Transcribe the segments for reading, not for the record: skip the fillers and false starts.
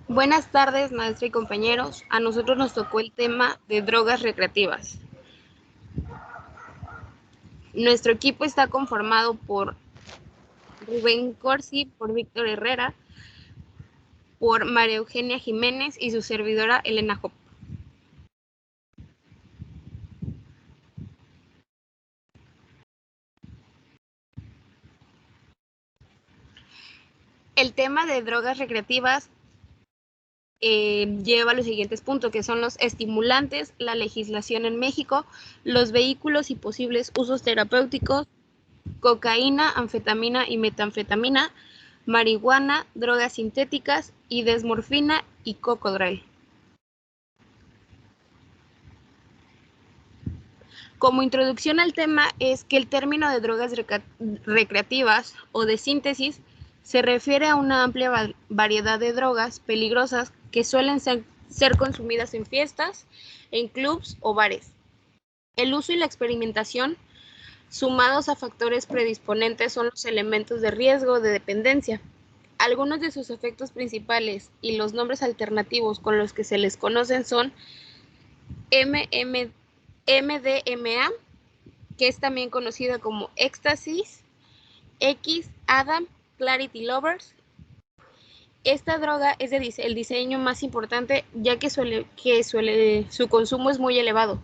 Buenas tardes, maestra y compañeros. A nosotros nos tocó el tema de drogas recreativas. Nuestro equipo está conformado por Rubén Corsi, por Víctor Herrera, por María Eugenia Jiménez y su servidora Elena Hop. El tema de drogas recreativas lleva a los siguientes puntos, que son los estimulantes, la legislación en México, los vehículos y posibles usos terapéuticos, cocaína, anfetamina y metanfetamina, marihuana, drogas sintéticas y desmorfina y cocodril. Como introducción al tema es que el término de drogas recreativas o de síntesis se refiere a una amplia variedad de drogas peligrosas que suelen ser consumidas en fiestas, en clubs o bares. El uso y la experimentación, sumados a factores predisponentes, son los elementos de riesgo de dependencia. Algunos de sus efectos principales y los nombres alternativos con los que se les conocen son MDMA, que es también conocida como éxtasis, X, Adam, Clarity Lovers. Esta droga es el diseño más importante ya que su consumo es muy elevado.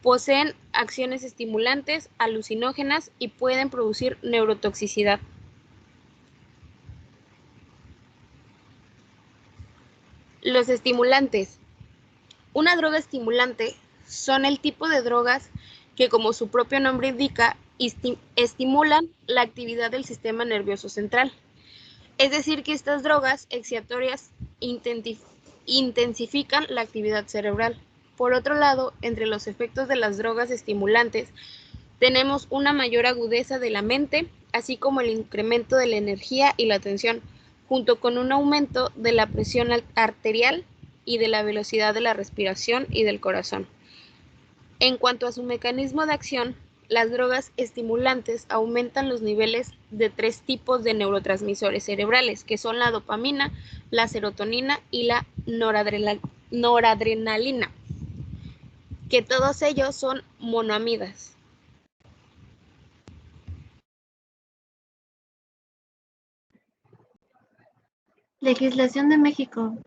Poseen acciones estimulantes, alucinógenas y pueden producir neurotoxicidad. Los estimulantes. Una droga estimulante son el tipo de drogas que, como su propio nombre indica, estimulan la actividad del sistema nervioso central. Es decir, que estas drogas exciatorias intensifican la actividad cerebral. Por otro lado, entre los efectos de las drogas estimulantes, tenemos una mayor agudeza de la mente, así como el incremento de la energía y la atención, junto con un aumento de la presión arterial y de la velocidad de la respiración y del corazón. En cuanto a su mecanismo de acción, las drogas estimulantes aumentan los niveles de 3 tipos de neurotransmisores cerebrales, que son la dopamina, la serotonina y la noradrenalina, que todos ellos son monoamidas. Legislación de México.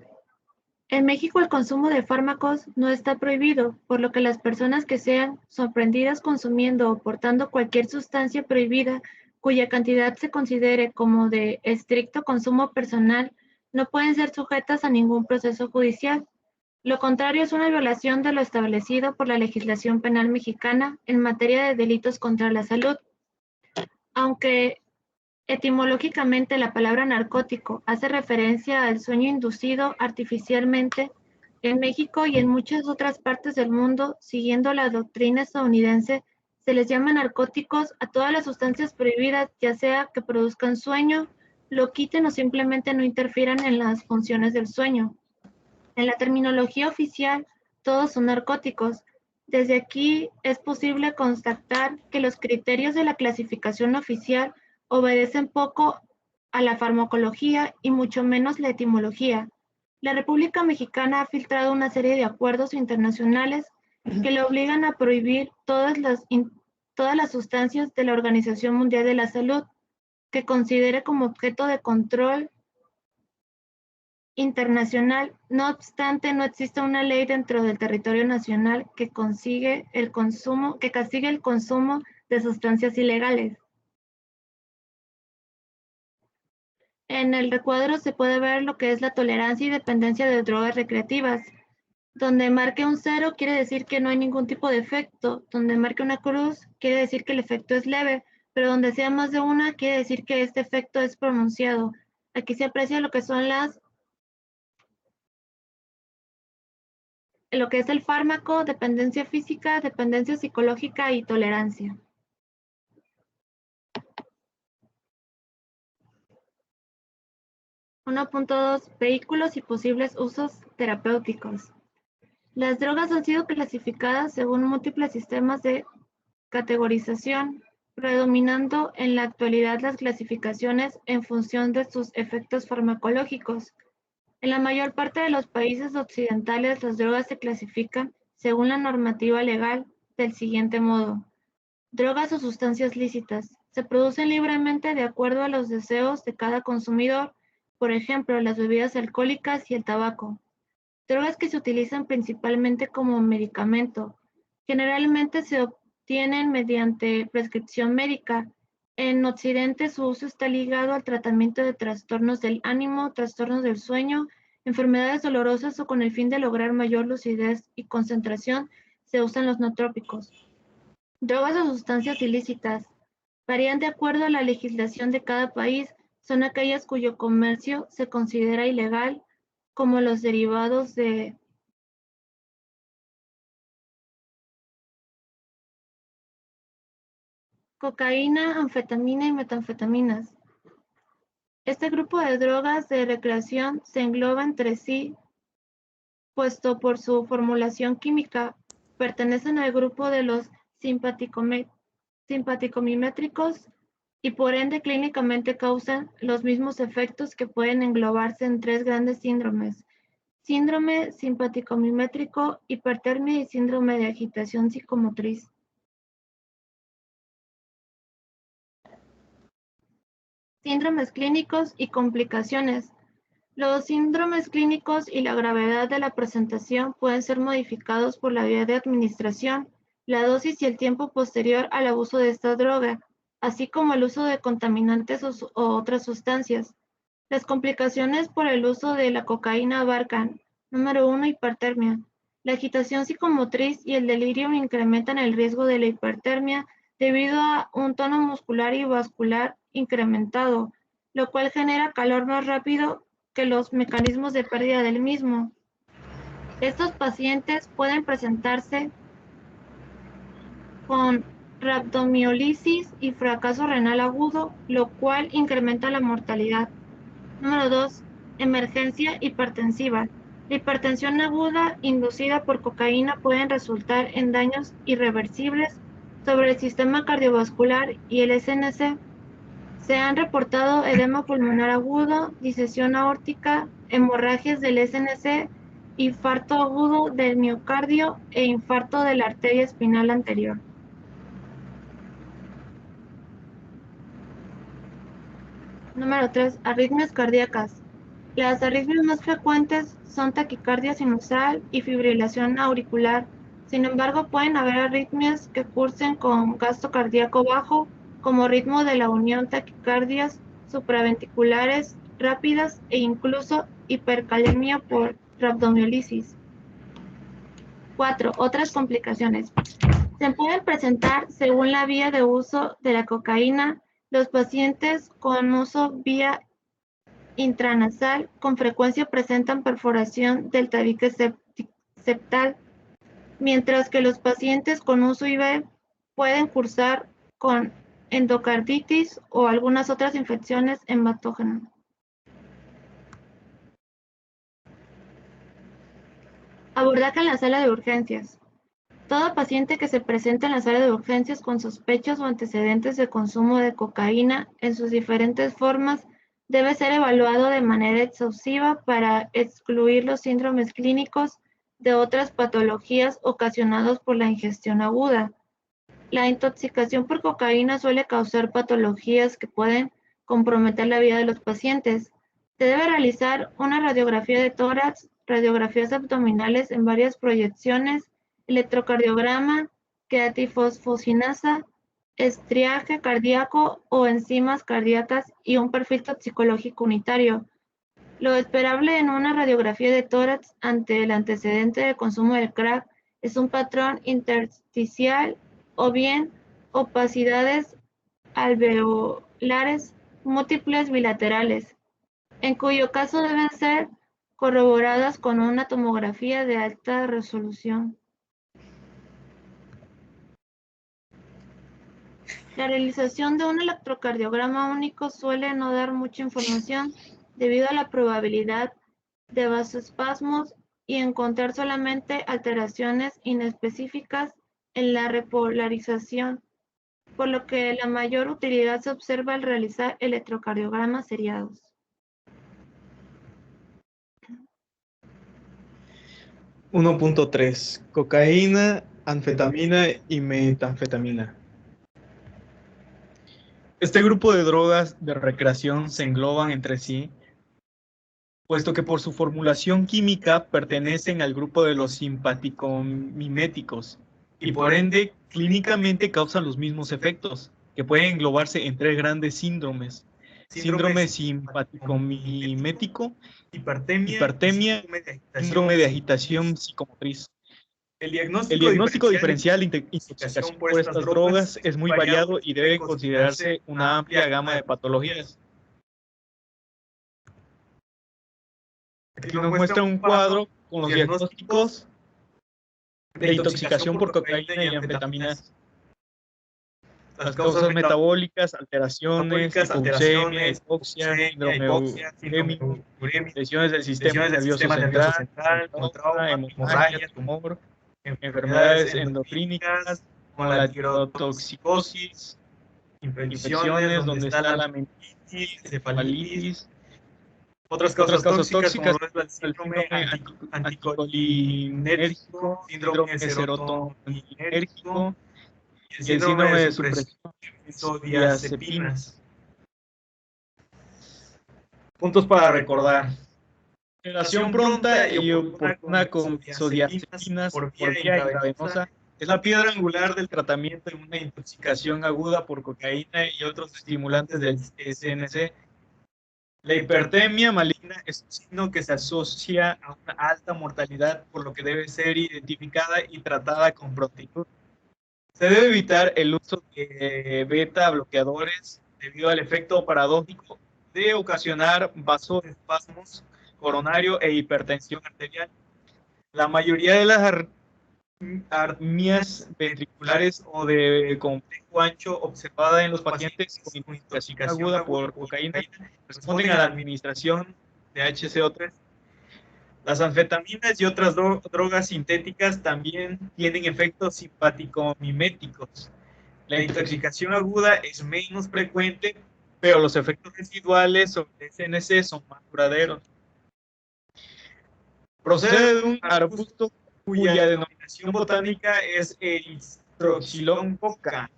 En México el consumo de fármacos no está prohibido, por lo que las personas que sean sorprendidas consumiendo o portando cualquier sustancia prohibida cuya cantidad se considere como de estricto consumo personal no pueden ser sujetas a ningún proceso judicial. Lo contrario es una violación de lo establecido por la legislación penal mexicana en materia de delitos contra la salud. Aunque etimológicamente, la palabra narcótico hace referencia al sueño inducido artificialmente. En México y en muchas otras partes del mundo, siguiendo la doctrina estadounidense, se les llama narcóticos a todas las sustancias prohibidas, ya sea que produzcan sueño, lo quiten o simplemente no interfieran en las funciones del sueño. En la terminología oficial, todos son narcóticos. Desde aquí es posible constatar que los criterios de la clasificación oficial obedecen poco a la farmacología y mucho menos la etimología. La República Mexicana ha filtrado una serie de acuerdos internacionales que le obligan a prohibir todas las sustancias de la Organización Mundial de la Salud que considere como objeto de control internacional. No obstante, no existe una ley dentro del territorio nacional que castigue el consumo de sustancias ilegales. En el recuadro se puede ver lo que es la tolerancia y dependencia de drogas recreativas. Donde marque un 0 quiere decir que no hay ningún tipo de efecto. Donde marque una cruz quiere decir que el efecto es leve, pero donde sea más de una quiere decir que este efecto es pronunciado. Aquí se aprecia lo que son lo que es el fármaco, dependencia física, dependencia psicológica y tolerancia. (1.2) Vehículos y posibles usos terapéuticos. Las drogas han sido clasificadas según múltiples sistemas de categorización, predominando en la actualidad las clasificaciones en función de sus efectos farmacológicos. En la mayor parte de los países occidentales, las drogas se clasifican, según la normativa legal, del siguiente modo. Drogas o sustancias lícitas. Se producen libremente de acuerdo a los deseos de cada consumidor, por ejemplo, las bebidas alcohólicas y el tabaco. Drogas que se utilizan principalmente como medicamento. Generalmente se obtienen mediante prescripción médica. En Occidente su uso está ligado al tratamiento de trastornos del ánimo, trastornos del sueño, enfermedades dolorosas o con el fin de lograr mayor lucidez y concentración se usan los nootrópicos. Drogas o sustancias ilícitas varían de acuerdo a la legislación de cada país. Son aquellas cuyo comercio se considera ilegal, como los derivados de cocaína, anfetamina y metanfetaminas. Este grupo de drogas de recreación se engloba entre sí, puesto por su formulación química, pertenecen al grupo de los simpaticomiméticos y por ende clínicamente causan los mismos efectos que pueden englobarse en tres grandes síndromes: síndrome simpaticomimético, hipertermia y síndrome de agitación psicomotriz. Síndromes clínicos y complicaciones. Los síndromes clínicos y la gravedad de la presentación pueden ser modificados por la vía de administración, la dosis y el tiempo posterior al abuso de esta droga, así como el uso de contaminantes o otras sustancias. Las complicaciones por el uso de la cocaína abarcan: número 1, hipertermia. La agitación psicomotriz y el delirio incrementan el riesgo de la hipertermia debido a un tono muscular y vascular incrementado, lo cual genera calor más rápido que los mecanismos de pérdida del mismo. Estos pacientes pueden presentarse con rabdomiólisis y fracaso renal agudo, lo cual incrementa la mortalidad. Número 2. Emergencia hipertensiva. La hipertensión aguda inducida por cocaína puede resultar en daños irreversibles sobre el sistema cardiovascular y el SNC. Se han reportado edema pulmonar agudo, disección aórtica, hemorragias del SNC, infarto agudo del miocardio e infarto de la arteria espinal anterior. Número 3. Arritmias cardíacas. Las arritmias más frecuentes son taquicardia sinusal y fibrilación auricular. Sin embargo, pueden haber arritmias que cursen con gasto cardíaco bajo, como ritmo de la unión, taquicardias supraventriculares rápidas e incluso hipercalemia por rabdomiólisis. 4. Otras complicaciones. Se pueden presentar según la vía de uso de la cocaína. Los pacientes con uso vía intranasal con frecuencia presentan perforación del tabique septal, mientras que los pacientes con uso IV pueden cursar con endocarditis o algunas otras infecciones hematógenas. Abordaje en la sala de urgencias. Todo paciente que se presente en la sala de urgencias con sospechas o antecedentes de consumo de cocaína en sus diferentes formas debe ser evaluado de manera exhaustiva para excluir los síndromes clínicos de otras patologías ocasionados por la ingestión aguda. La intoxicación por cocaína suele causar patologías que pueden comprometer la vida de los pacientes. Se debe realizar una radiografía de tórax, radiografías abdominales en varias proyecciones, electrocardiograma, creatinfosfocinasa, estriaje cardíaco o enzimas cardíacas y un perfil toxicológico unitario. Lo esperable en una radiografía de tórax ante el antecedente de consumo del crack es un patrón intersticial o bien opacidades alveolares múltiples bilaterales, en cuyo caso deben ser corroboradas con una tomografía de alta resolución. La realización de un electrocardiograma único suele no dar mucha información debido a la probabilidad de vasoespasmos y encontrar solamente alteraciones inespecíficas en la repolarización, por lo que la mayor utilidad se observa al realizar electrocardiogramas seriados. 1.3. Cocaína, anfetamina y metanfetamina. Este grupo de drogas de recreación se engloban entre sí, puesto que por su formulación química pertenecen al grupo de los simpaticomiméticos y por ende clínicamente causan los mismos efectos, que pueden englobarse en tres grandes síndromes: síndrome simpaticomimético, hipertemia, síndrome de agitación psicomotriz. El diagnóstico diferencial de intoxicación por estas drogas es muy variado y debe considerarse una amplia gama de patologías. Aquí nos muestra un cuadro con los diagnósticos de intoxicación por cocaína y anfetaminas. Las causas metabólicas, alteraciones, hipoglucemia, hipoxia, síndrome urémico, lesiones del sistema nervioso central, trauma, hemorragia, tumor, enfermedades endocrínicas, como la tirotoxicosis, infecciones donde está la meningitis, encefalitis. Otras causas tóxicas, como el síndrome anticolinérgico, síndrome serotoninérgico y el síndrome de supresión de diazepinas. Puntos para recordar: generación pronta y oportuna con benzodiazepinas por vía intravenosa es la piedra angular del tratamiento de una intoxicación aguda por cocaína y otros estimulantes del SNC. La hipertemia maligna es un signo que se asocia a una alta mortalidad, por lo que debe ser identificada y tratada con prontitud. Se debe evitar el uso de beta bloqueadores debido al efecto paradójico de ocasionar vasoespasmos coronario e hipertensión arterial. La mayoría de las arritmias ventriculares o de complejo ancho observada en los pacientes con intoxicación aguda por cocaína responden a la administración de HCO3. Las anfetaminas y otras drogas sintéticas también tienen efectos simpaticomiméticos. La intoxicación aguda es menos frecuente, pero los efectos residuales sobre el SNC son más duraderos. Procede de un arbusto cuya denominación botánica es Eristoxylon coca.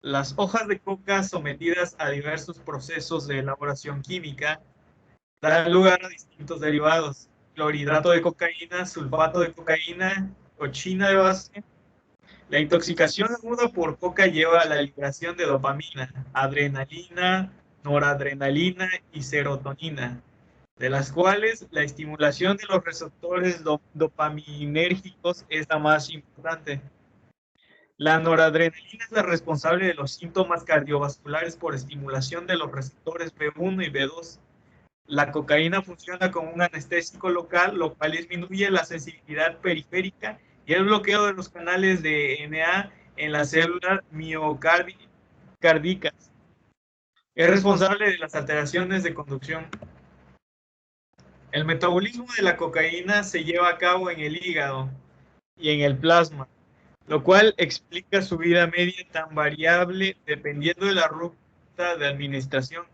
Las hojas de coca sometidas a diversos procesos de elaboración química dan lugar a distintos derivados: clorhidrato de cocaína, sulfato de cocaína, cochina de base. La intoxicación aguda por coca lleva a la liberación de dopamina, adrenalina, noradrenalina y serotonina, de las cuales la estimulación de los receptores dopaminérgicos es la más importante. La noradrenalina es la responsable de los síntomas cardiovasculares por estimulación de los receptores B1 y B2. La cocaína funciona como un anestésico local, lo cual disminuye la sensibilidad periférica y el bloqueo de los canales de Na en las células miocárdicas. Es responsable de las alteraciones de conducción. El metabolismo de la cocaína se lleva a cabo en el hígado y en el plasma, lo cual explica su vida media tan variable dependiendo de la ruta de administración.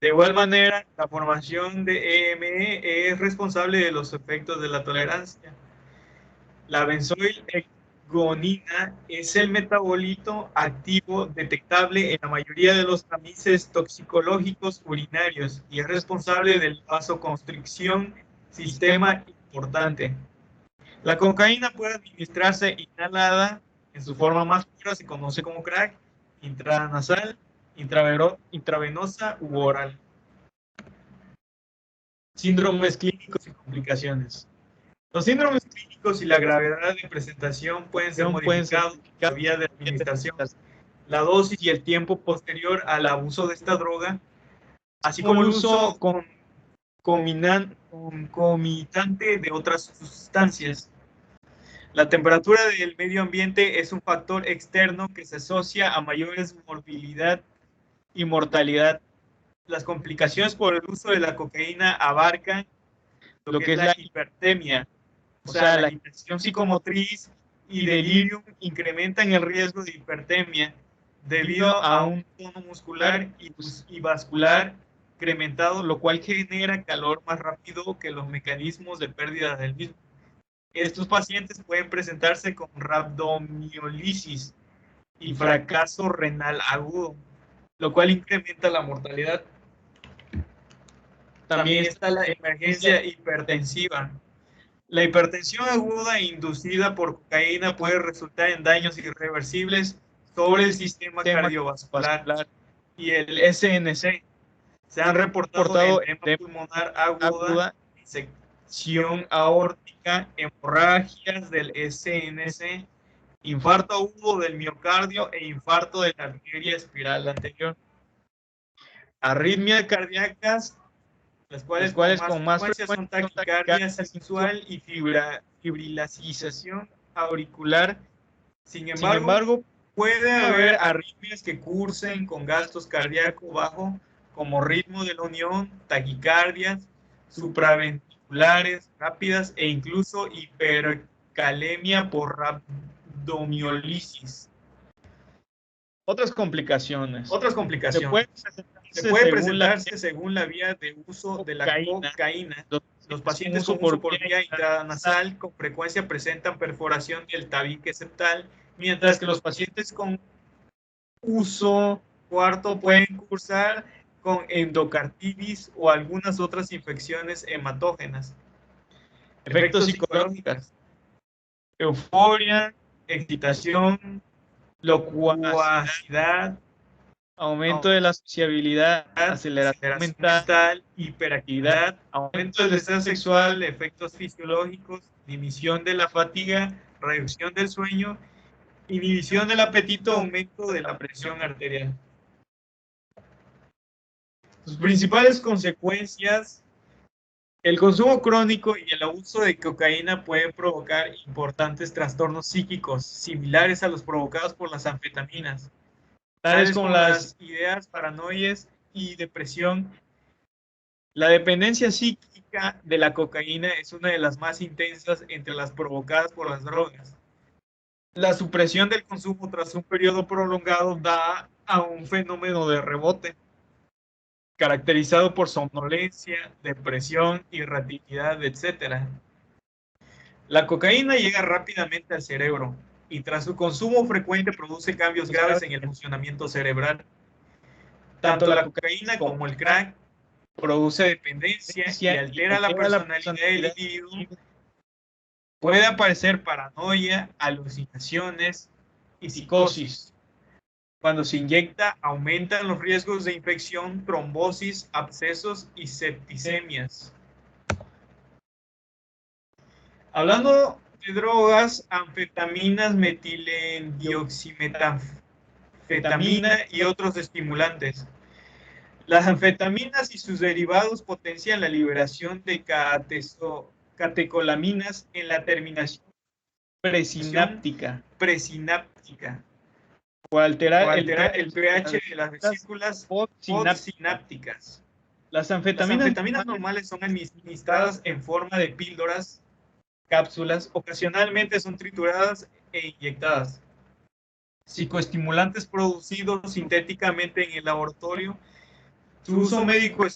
De igual manera, la formación de EME es responsable de los efectos de la tolerancia. La benzoilergonina es el metabolito activo detectable en la mayoría de los tamices toxicológicos urinarios y es responsable del vasoconstricción, sistema importante. La cocaína puede administrarse inhalada, en su forma más pura se conoce como crack, intranasal, intravenosa u oral. Síndromes clínicos y complicaciones. Los síndromes clínicos y la gravedad de presentación pueden ser modificados por vía de administración, la dosis y el tiempo posterior al abuso de esta droga, así como el uso concomitante de otras sustancias. La temperatura del medio ambiente es un factor externo que se asocia a mayores morbilidad y mortalidad. Las complicaciones por el uso de la cocaína abarcan lo que es la hipertemia, o sea, la agitación psicomotriz y delirium incrementan el riesgo de hipertemia debido a un tono muscular y vascular incrementado, lo cual genera calor más rápido que los mecanismos de pérdida del mismo. Estos pacientes pueden presentarse con rabdomiólisis y fracaso renal agudo, lo cual incrementa la mortalidad. También está la emergencia hipertensiva. La hipertensión aguda inducida por cocaína puede resultar en daños irreversibles sobre el sistema cardiovascular y el SNC. Se han reportado edema pulmonar aguda, disección aórtica, hemorragias del SNC, infarto agudo del miocardio e infarto de la arteria espiral anterior. Arritmias cardíacas, las cuales con más frecuencia son taquicardia sexual y fibrilación auricular. Sin embargo, puede haber arritmias que cursen con gastos cardíaco bajo, como ritmo de la unión, taquicardias supraventriculares rápidas e incluso hipercalemia por rabdomiólisis. Otras complicaciones. Se puede presentarse según la vía de uso de la cocaína. Los pacientes con uso por vía intranasal con frecuencia presentan perforación del tabique septal, mientras que los pacientes con uso cuarto pueden cursar con endocarditis o algunas otras infecciones hematógenas. Efectos psicológicos: euforia, excitación, locuacidad, aumento de la sociabilidad, aceleración mental, hiperactividad, aumento del deseo sexual, efectos fisiológicos, dimisión de la fatiga, reducción del sueño, inhibición del apetito, aumento de la presión arterial. Sus principales consecuencias: el consumo crónico y el abuso de cocaína pueden provocar importantes trastornos psíquicos similares a los provocados por las anfetaminas, tales como las ideas, paranoias y depresión. La dependencia psíquica de la cocaína es una de las más intensas entre las provocadas por las drogas. La supresión del consumo tras un periodo prolongado da a un fenómeno de rebote, caracterizado por somnolencia, depresión, irritabilidad, etc. La cocaína llega rápidamente al cerebro y tras su consumo frecuente produce cambios graves en el funcionamiento cerebral. Tanto la cocaína como el crack produce dependencia y altera la personalidad del individuo. Puede aparecer paranoia, alucinaciones y psicosis. Cuando se inyecta, aumentan los riesgos de infección, trombosis, abscesos y septicemias. Hablando de drogas, anfetaminas, metilendioximetanfetamina y otros estimulantes. Las anfetaminas y sus derivados potencian la liberación de catecolaminas en la terminación presináptica por alterar el pH de las vesículas postsinápticas. Las anfetaminas normales son administradas en forma de píldoras, cápsulas, ocasionalmente son trituradas e inyectadas. Psicoestimulantes producidos sintéticamente en el laboratorio. Su uso médico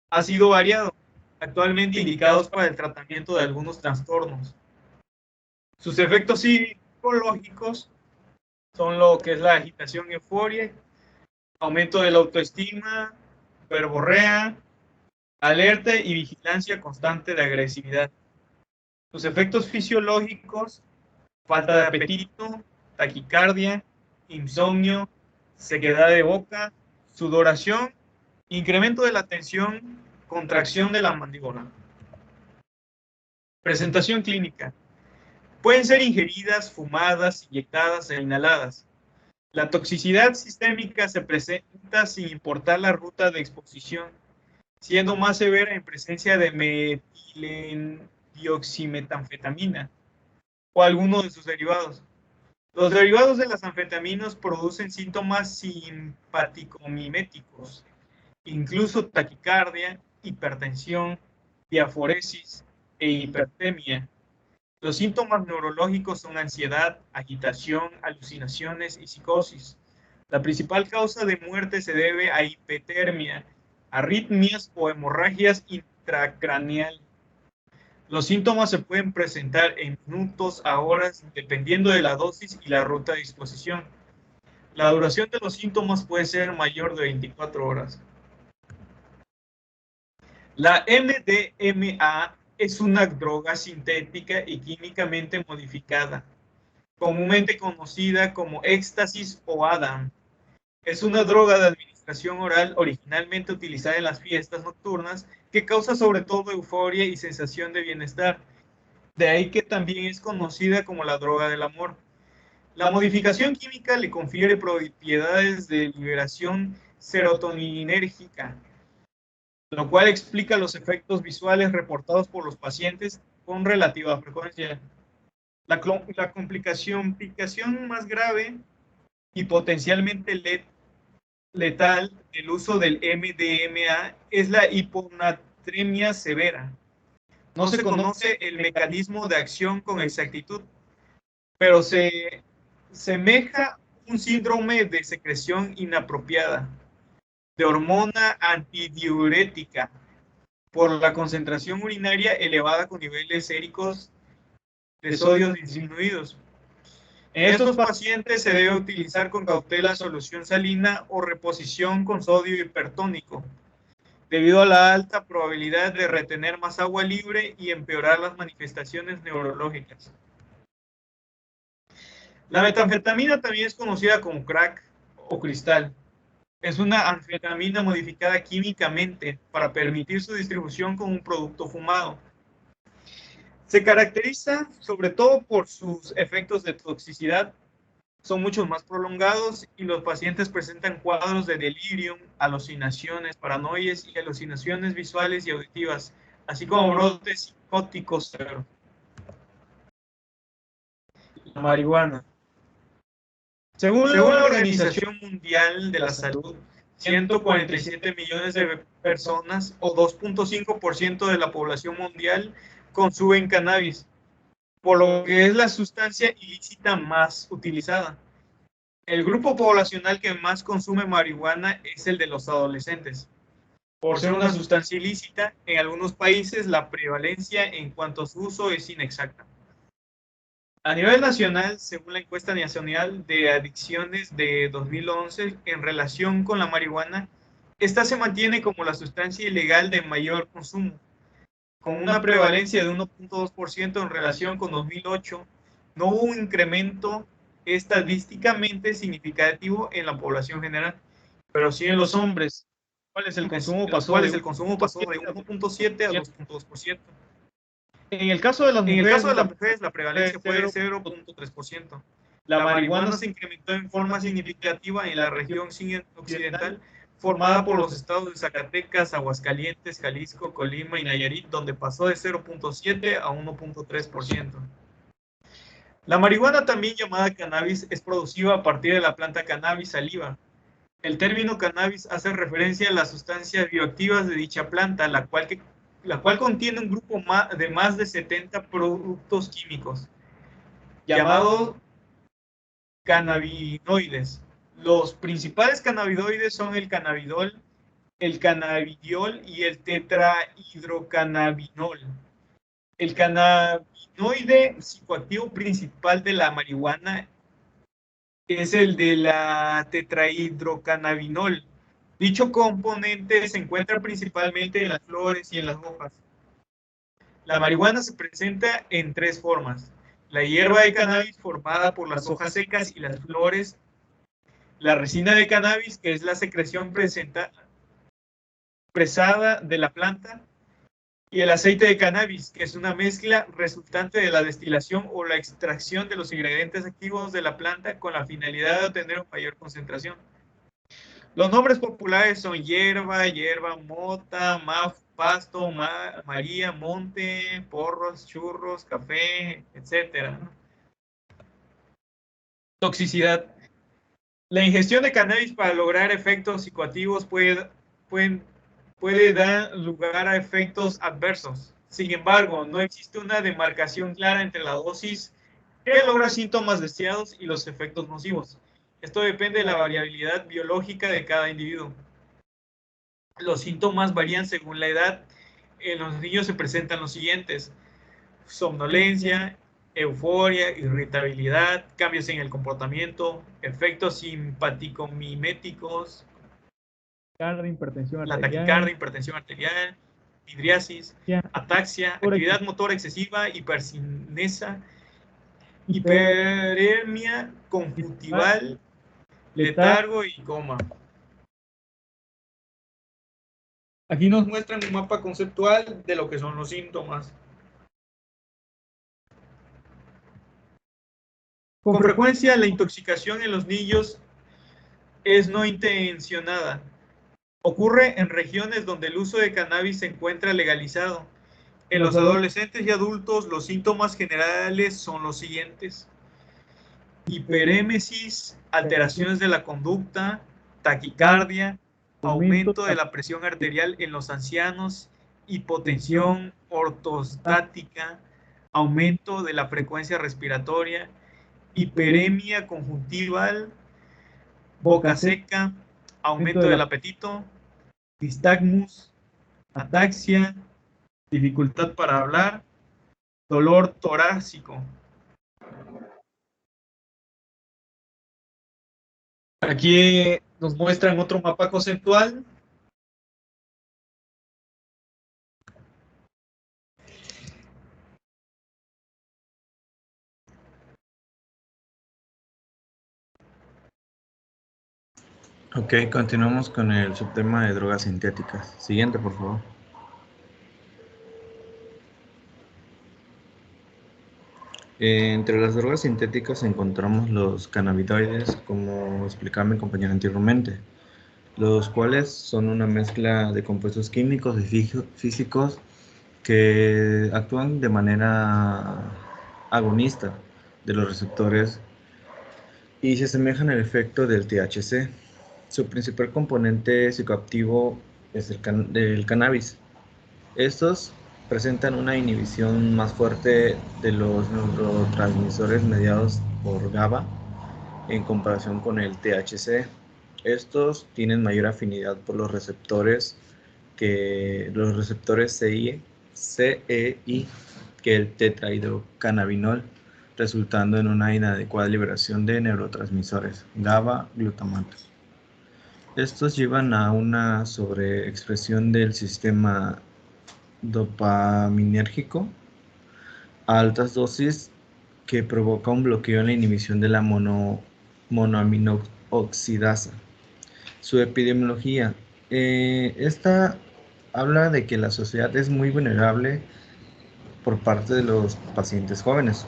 ha sido variado, actualmente indicados para el tratamiento de algunos trastornos. Sus efectos psicológicos son lo que es la agitación, euforia, aumento de la autoestima, verborrea, alerta y vigilancia constante de agresividad. Sus efectos fisiológicos: falta de apetito, taquicardia, insomnio, sequedad de boca, sudoración, incremento de la tensión, contracción de la mandíbula. Presentación clínica: pueden ser ingeridas, fumadas, inyectadas e inhaladas. La toxicidad sistémica se presenta sin importar la ruta de exposición, siendo más severa en presencia de metilendioximetanfetamina o alguno de sus derivados. Los derivados de las anfetaminas producen síntomas simpático-miméticos, incluso taquicardia, hipertensión, diaforesis e hipertemia. Los síntomas neurológicos son ansiedad, agitación, alucinaciones y psicosis. La principal causa de muerte se debe a hipotermia, arritmias o hemorragias intracraneal. Los síntomas se pueden presentar en minutos a horas, dependiendo de la dosis y la ruta de exposición. La duración de los síntomas puede ser mayor de 24 horas. La MDMA es una droga sintética y químicamente modificada, comúnmente conocida como éxtasis o Adam. Es una droga de administración oral originalmente utilizada en las fiestas nocturnas que causa sobre todo euforia y sensación de bienestar. De ahí que también es conocida como la droga del amor. La modificación química le confiere propiedades de liberación serotoninérgica, lo cual explica los efectos visuales reportados por los pacientes con relativa frecuencia. La complicación más grave y potencialmente letal del uso del MDMA es la hiponatremia severa. No se conoce el mecanismo de acción con exactitud, pero se semeja un síndrome de secreción inapropiada de hormona antidiurética por la concentración urinaria elevada con niveles séricos de sodio disminuidos. En estos pacientes se debe utilizar con cautela solución salina o reposición con sodio hipertónico, debido a la alta probabilidad de retener más agua libre y empeorar las manifestaciones neurológicas. La metanfetamina también es conocida como crack o cristal. Es una anfetamina modificada químicamente para permitir su distribución como un producto fumado. Se caracteriza sobre todo por sus efectos de toxicidad, son mucho más prolongados y los pacientes presentan cuadros de delirio, alucinaciones, paranoias y alucinaciones visuales y auditivas, así como brotes psicóticos severos. La marihuana. Según la Organización Mundial de la Salud, 147 millones de personas o 2.5% de la población mundial consumen cannabis, por lo que es la sustancia ilícita más utilizada. El grupo poblacional que más consume marihuana es el de los adolescentes. Por ser una sustancia ilícita, en algunos países la prevalencia en cuanto a su uso es inexacta. A nivel nacional, según la encuesta nacional de adicciones de 2011, en relación con la marihuana, esta se mantiene como la sustancia ilegal de mayor consumo, con una prevalencia de 1.2% en relación con 2008. No hubo un incremento estadísticamente significativo en la población general, pero sí en los hombres. ¿Cuál es el consumo? Pasó de 1.7 a 2.2%. En el caso de las mujeres, la prevalencia fue de 0.3%. La marihuana se incrementó en forma significativa en la región occidental, formada por los estados de Zacatecas, Aguascalientes, Jalisco, Colima y Nayarit, donde pasó de 0.7 a 1.3%. La marihuana, también llamada cannabis, es producida a partir de la planta Cannabis sativa. El término cannabis hace referencia a las sustancias bioactivas de dicha planta, la cual contiene un grupo de más de 70 productos químicos, llamados cannabinoides. Los principales cannabinoides son el cannabidol, el cannabidiol y el tetrahidrocannabinol. El cannabinoide psicoactivo principal de la marihuana es el de la tetrahidrocannabinol. Dicho componente se encuentra principalmente en las flores y en las hojas. La marihuana se presenta en tres formas: la hierba de cannabis, formada por las hojas secas y las flores; la resina de cannabis, que es la secreción presada de la planta; y el aceite de cannabis, que es una mezcla resultante de la destilación o la extracción de los ingredientes activos de la planta con la finalidad de obtener una mayor concentración. Los nombres populares son hierba, mota, pasto, María, monte, porros, churros, café, etc. Toxicidad. La ingestión de cannabis para lograr efectos psicoactivos puede dar lugar a efectos adversos. Sin embargo, no existe una demarcación clara entre la dosis que logra síntomas deseados y los efectos nocivos. Esto depende de la variabilidad biológica de cada individuo. Los síntomas varían según la edad. En los niños se presentan los siguientes: somnolencia, euforia, irritabilidad, cambios en el comportamiento, efectos simpático-miméticos, hipertensión la arterial, taquicardia, hipertensión arterial, midriasis, ataxia, actividad motora excesiva, hipercinesa, hiperemia conjuntival, letargo y coma. Aquí nos muestran un mapa conceptual de lo que son los síntomas. Con frecuencia, la intoxicación en los niños es no intencionada. Ocurre en regiones donde el uso de cannabis se encuentra legalizado. En los adolescentes y adultos, los síntomas generales son los siguientes: hiperémesis, alteraciones de la conducta, taquicardia, aumento de la presión arterial en los ancianos, hipotensión ortostática, aumento de la frecuencia respiratoria, hiperemia conjuntival, boca seca, aumento del apetito, nistagmus, ataxia, dificultad para hablar, dolor torácico. Aquí nos muestran otro mapa conceptual. Ok, continuamos con el subtema de drogas sintéticas. Siguiente, por favor. Entre las drogas sintéticas encontramos los cannabinoides, como explicaba mi compañero anteriormente, los cuales son una mezcla de compuestos químicos y físicos que actúan de manera agonista de los receptores y se asemejan al efecto del THC. Su principal componente psicoactivo es el cannabis. Estos presentan una inhibición más fuerte de los neurotransmisores mediados por GABA en comparación con el THC. Estos tienen mayor afinidad por los receptores CEI que el tetrahidrocannabinol, resultando en una inadecuada liberación de neurotransmisores GABA, glutamato. Estos llevan a una sobreexpresión del sistema dopaminérgico a altas dosis que provoca un bloqueo en la inhibición de la monoaminooxidasa. Su epidemiología. Esta habla de que la sociedad es muy vulnerable por parte de los pacientes jóvenes,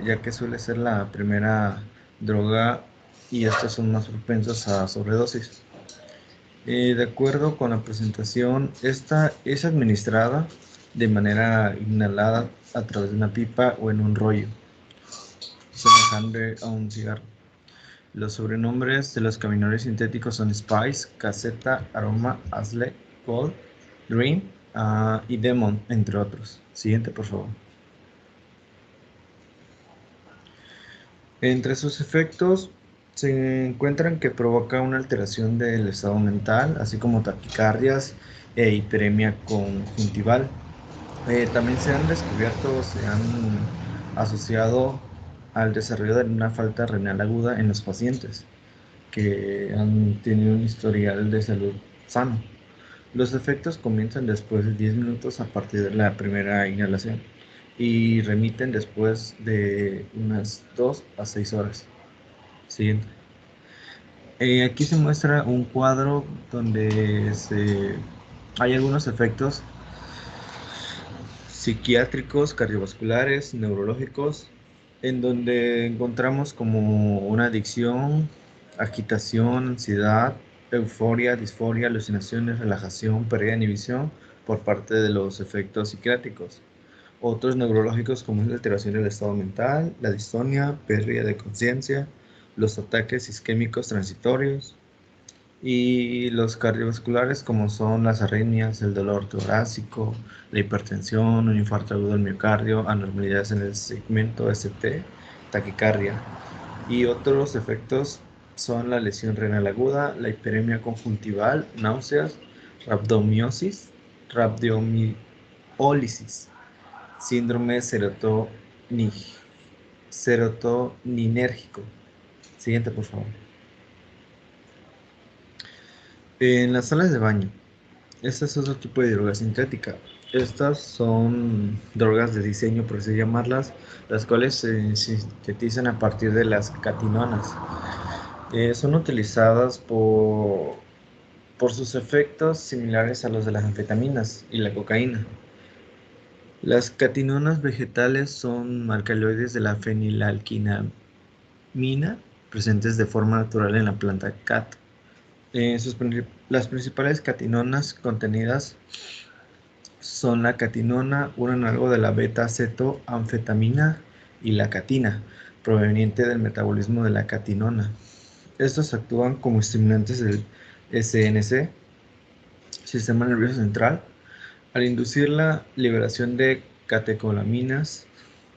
ya que suele ser la primera droga y estos son más propensos a sobredosis. De acuerdo con la presentación, esta es administrada de manera inhalada a través de una pipa o en un rollo, semejante a un cigarro. Los sobrenombres de los cannabinoides sintéticos son Spice, Caseta, Aroma, Azle, Gold, Dream y Demon, entre otros. Siguiente, por favor. Entre sus efectos se encuentran que provoca una alteración del estado mental, así como taquicardias e hiperemia conjuntival. También se han descubierto, se han asociado al desarrollo de una falta renal aguda en los pacientes que han tenido un historial de salud sano. Los efectos comienzan después de 10 minutos a partir de la primera inhalación y remiten después de unas 2 a 6 horas. Siguiente. Aquí se muestra un cuadro donde hay algunos efectos psiquiátricos, cardiovasculares, neurológicos, en donde encontramos como una adicción, agitación, ansiedad, euforia, disforia, alucinaciones, relajación, pérdida de inhibición por parte de los efectos psiquiátricos. Otros neurológicos como es la alteración del estado mental, la distonia, pérdida de conciencia, los ataques isquémicos transitorios y los cardiovasculares como son las arritmias, el dolor torácico, la hipertensión, un infarto agudo del miocardio, anormalidades en el segmento ST, taquicardia. Y otros efectos son la lesión renal aguda, la hiperemia conjuntival, náuseas, rabdomiosis, rabdomiólisis, síndrome serotoninérgico. Siguiente, por favor. En las salas de baño, este es otro tipo de droga sintética. Estas son drogas de diseño, por así llamarlas, las cuales se sintetizan a partir de las catinonas. Son utilizadas por sus efectos similares a los de las anfetaminas y la cocaína. Las catinonas vegetales son alcaloides de la fenilalquinamina presentes de forma natural en la planta cat. Las principales catinonas contenidas son la catinona, un análogo de la beta-cetoanfetamina, y la catina, proveniente del metabolismo de la catinona. Estos actúan como estimulantes del SNC, sistema nervioso central, al inducir la liberación de catecolaminas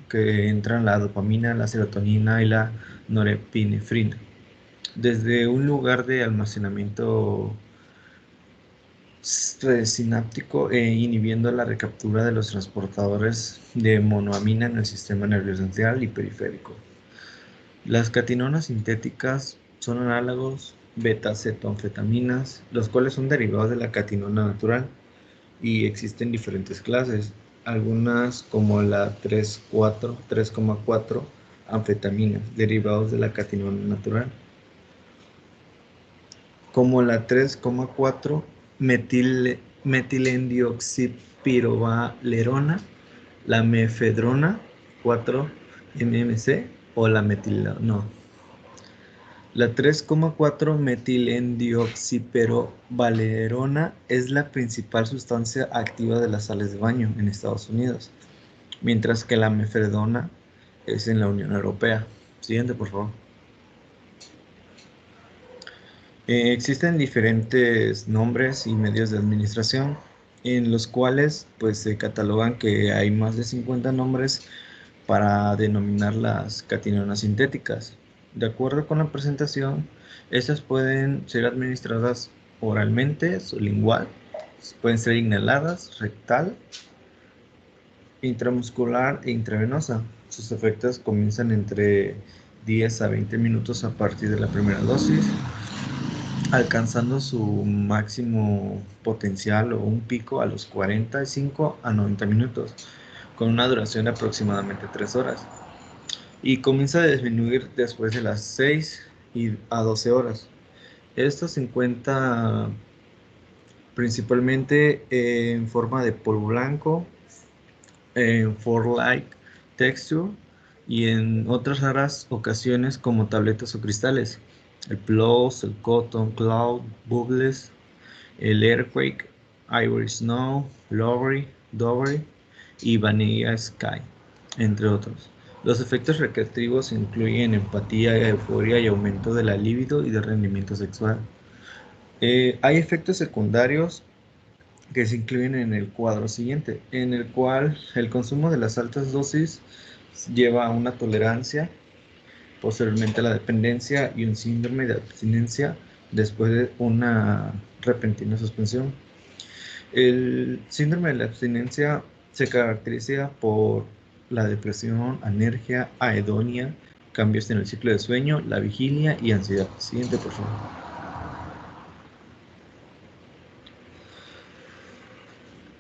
que entran la dopamina, la serotonina y la norepinefrina desde un lugar de almacenamiento sináptico inhibiendo la recaptura de los transportadores de monoamina en el sistema nervioso central y periférico. Las catinonas sintéticas son análogos beta-cetoanfetaminas, los cuales son derivados de la catinona natural y existen diferentes clases, algunas como la 3,4 anfetaminas derivados de la catinona natural, como la 3,4 metilendioxipirovalerona, la mefedrona 4-MMC o la La 3,4 metilendioxipirovalerona es la principal sustancia activa de las sales de baño en Estados Unidos, mientras que la mefedrona es en la Unión Europea. Siguiente, por favor. Existen diferentes nombres y medios de administración en los cuales pues se catalogan que hay más de 50 nombres para denominar las catinonas sintéticas. De acuerdo con la presentación, estas pueden ser administradas oralmente, sublingual, pueden ser inhaladas, rectal, intramuscular e intravenosa. Sus efectos comienzan entre 10 a 20 minutos a partir de la primera dosis, alcanzando su máximo potencial o un pico a los 45 a 90 minutos, con una duración de aproximadamente 3 horas. Y comienza a disminuir después de las 6 a 12 horas. Esto se encuentra principalmente en forma de polvo blanco, en Ford-like texture y en otras raras ocasiones como tabletas o cristales. El Plus, el Cotton Cloud, Bubbles, el Earthquake, Ivory Snow, Dovery y Vanilla Sky, entre otros. Los efectos recreativos incluyen empatía, euforia y aumento de la libido y de rendimiento sexual. Hay efectos secundarios que se incluyen en el cuadro siguiente, en el cual el consumo de las altas dosis lleva a una tolerancia, posteriormente a la dependencia y un síndrome de abstinencia después de una repentina suspensión. El síndrome de la abstinencia se caracteriza por la depresión, anergia, aedonia, cambios en el ciclo de sueño, la vigilia y ansiedad. Siguiente, por favor.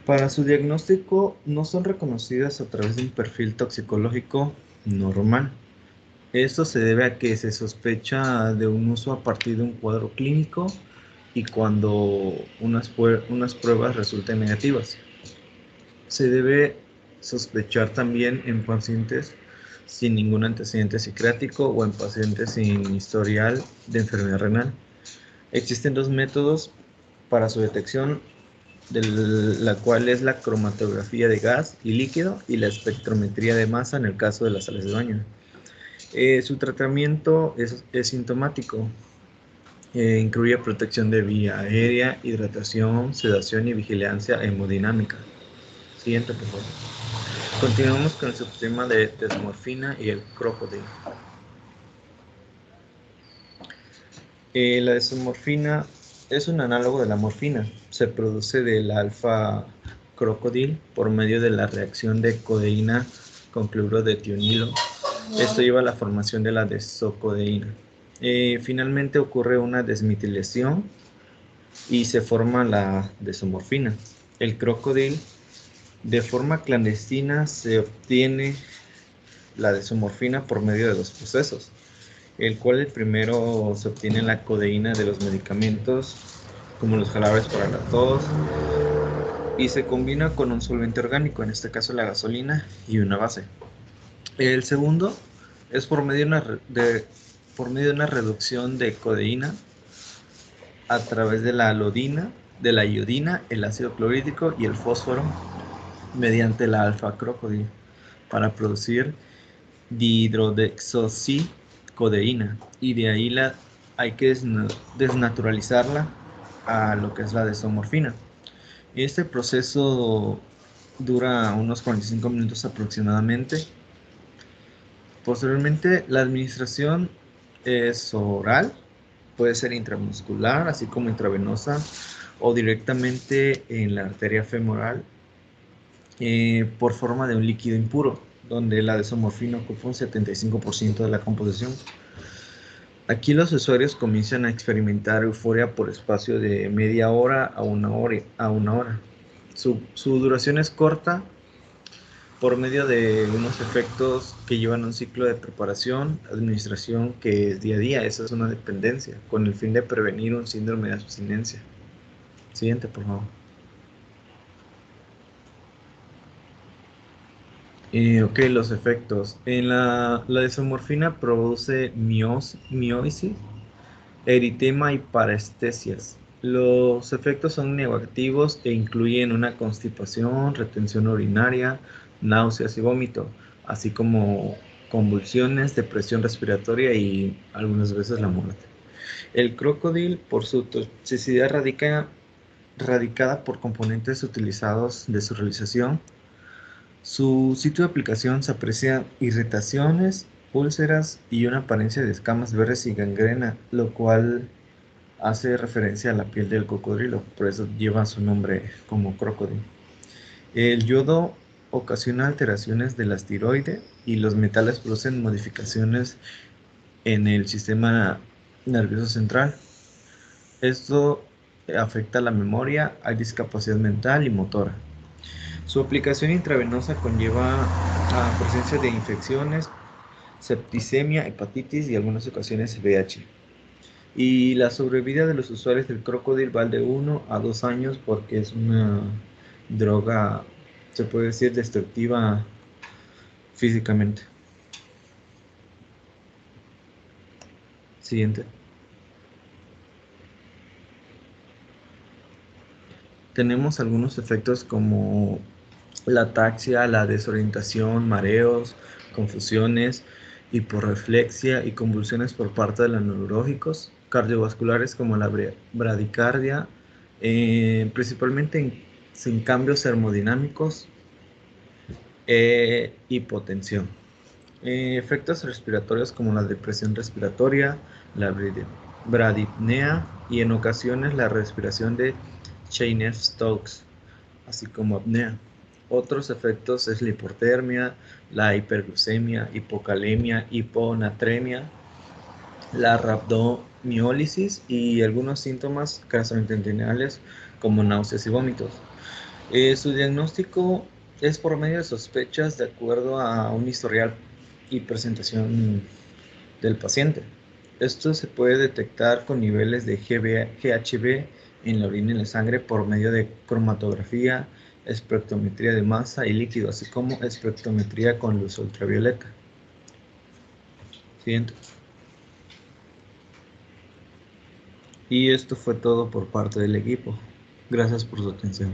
Para su diagnóstico no son reconocidas a través de un perfil toxicológico normal. Esto se debe a que se sospecha de un uso a partir de un cuadro clínico y cuando unas pruebas resulten negativas. Se debe sospechar también en pacientes sin ningún antecedente psiquiátrico o en pacientes sin historial de enfermedad renal. Existen dos métodos para su detección, la cual es la cromatografía de gas y líquido y la espectrometría de masa en el caso de las sales de baño. Su tratamiento es sintomático. Incluye protección de vía aérea, hidratación, sedación y vigilancia hemodinámica. Siguiente, por favor. Continuamos con el subtema de desmorfina y el crocodile. La desmorfina es un análogo de la morfina. Se produce del alfa-codilina crocodile por medio de la reacción de codeína con cloruro de tionilo. Esto lleva a la formación de la desocodeína. Finalmente ocurre una desmetilación y se forma la desomorfina. El crocodile, de forma clandestina, se obtiene la desomorfina por medio de dos procesos, el cual el primero se obtiene la codeína de los medicamentos, como los jarabes para la tos, y se combina con un solvente orgánico, en este caso la gasolina, y una base. El segundo es por medio de una reducción de codeína a través de la iodina, el ácido clorhídrico y el fósforo mediante la alfa-crocodil para producir dihidrodeoxycodeína, y de ahí hay que desnaturalizarla a lo que es la desomorfina. Este proceso dura unos 45 minutos aproximadamente. Posteriormente, la administración es oral, puede ser intramuscular, así como intravenosa o directamente en la arteria femoral por forma de un líquido impuro, donde la desomorfina ocupa un 75% de la composición. Aquí los usuarios comienzan a experimentar euforia por espacio de media hora a una hora. Su duración es corta por medio de unos efectos que llevan un ciclo de preparación, administración que es día a día. Esa es una dependencia, con el fin de prevenir un síndrome de abstinencia. Siguiente, por favor. Ok, los efectos. La desomorfina produce miólisis, eritema y parestesias. Los efectos son negativos e incluyen una constipación, retención urinaria, náuseas y vómito, así como convulsiones, depresión respiratoria y algunas veces la muerte. El crocodile, por su toxicidad radicada por componentes utilizados de su realización, su sitio de aplicación se aprecia irritaciones, úlceras y una apariencia de escamas verdes y gangrena, lo cual hace referencia a la piel del cocodrilo, por eso lleva su nombre como crocodile. El yodo ocasiona alteraciones de las tiroides y los metales producen modificaciones en el sistema nervioso central. Esto afecta la memoria, hay discapacidad mental y motora. Su aplicación intravenosa conlleva a presencia de infecciones, septicemia, hepatitis y en algunas ocasiones VIH. Y la sobrevida de los usuarios del crocodile va de 1 a 2 años porque es una droga, se puede decir, destructiva físicamente. Siguiente. Tenemos algunos efectos como la ataxia, la desorientación, mareos, confusiones, hiporreflexia y convulsiones por parte de los neurológicos, cardiovasculares como la bradicardia, principalmente sin cambios termodinámicos, hipotensión. Efectos respiratorios como la depresión respiratoria, la bradipnea y en ocasiones la respiración de Cheyne-Stokes, así como apnea. Otros efectos es la hipotermia, la hiperglucemia, hipocalemia, hiponatremia, la rhabdomiólisis y algunos síntomas gastrointestinales como náuseas y vómitos. Su diagnóstico es por medio de sospechas de acuerdo a un historial y presentación del paciente. Esto se puede detectar con niveles de GHB en la orina y en la sangre por medio de cromatografía, espectrometría de masa y líquido, así como espectrometría con luz ultravioleta. Siguiente. Y esto fue todo por parte del equipo. Gracias por su atención.